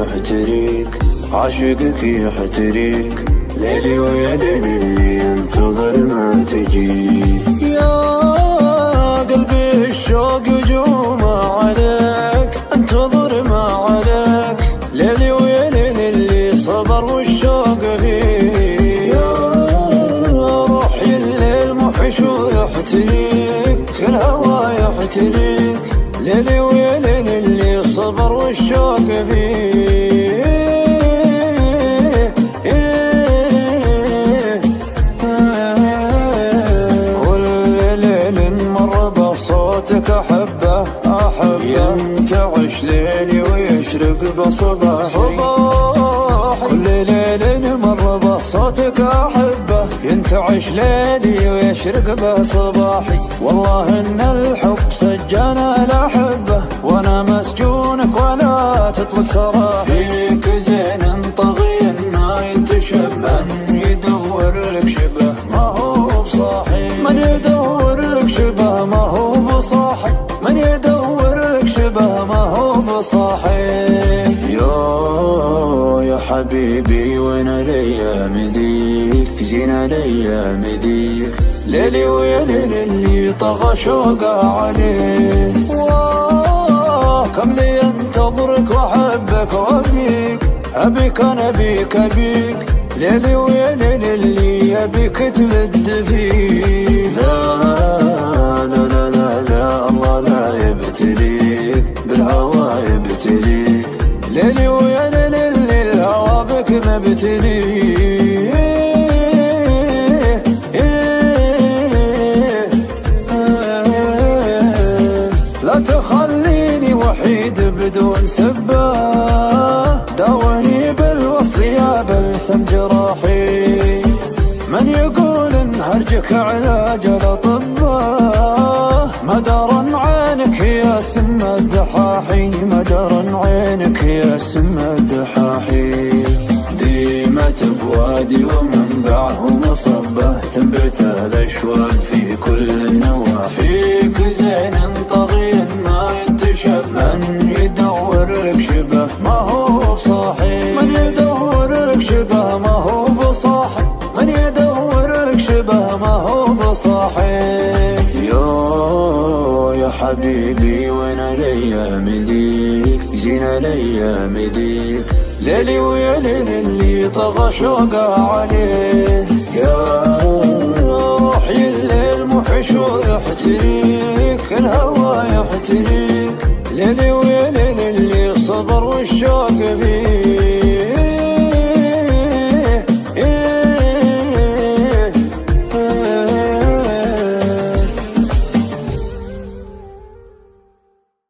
يحتريك، عاشقك يحتريك، ليلي ويا ليل اللي ينتظر ما تجيك. يا قلبي الشوق يجوم عليك، انتظر ما عليك، ليلي ويا ليل اللي صبر والشوق فيك. يا روحي الليل محش ويحتريك، الهوى يحتريك، ليلي ويا ليل اللي صبر والشوق فيه. كل ليل مر بصوتك أحبه أحبه، ينتعش ليلي ويشرق بصباحي. كل ليل مر بصوتك أحبه، ينتعش ليلي ويشرق بصباحي. والله إن الحب سجن الأحبة، وأنا مسجونك ولا تطلق سراحي. فيك زين طغي ما يتشبه، من يدور لك شبه ما هو بصاحي، من يدور لك شبه ما هو بصاحي، من يدور لك شبه ما هو بصاحي. يا حبيبي وين الايام ذيك، زين الايام ذيك، ليلي ويا ليل اللي طغى شوقه عليه. واه كم لي انتظرك واحبك وابيك، ابيك انا بيك ابيك، ليلي ويا ليل اللي ابيك تلد فيه. لا لا لا لا لا الله لا يبتليك، بالهوى يبتليك، ليلي ويا ليل اللي الهوى بك مبتليك. لا تخليني وحيد بدون سبة، داوني بالوصل يا بلسم جراحي. من يقول ان هرجك علاج لطبه، مدرا عينك يا سم الدحاحي، مدرا عينك يا سم الدحاحي. ديمة فؤادي ومنبعه مصبه، تنبت الاشواق في كل النواحي. فيك زين طغي ما يتشبه، من يدور لك شبه ما هو بصاحي، من يدور لك شبه ما هو بصاحي، من يدور لك شبه ما هو بصاحي. يا حبيبي وين الايام ذيك، زين الايام ذيك، ليلي ويا ليل اللي طغى شوقه عليه. يا روحي الليل محش ويحتريك، الهوى يحتريك، ليلي ويا ليل اللي صبر والشوق فيه.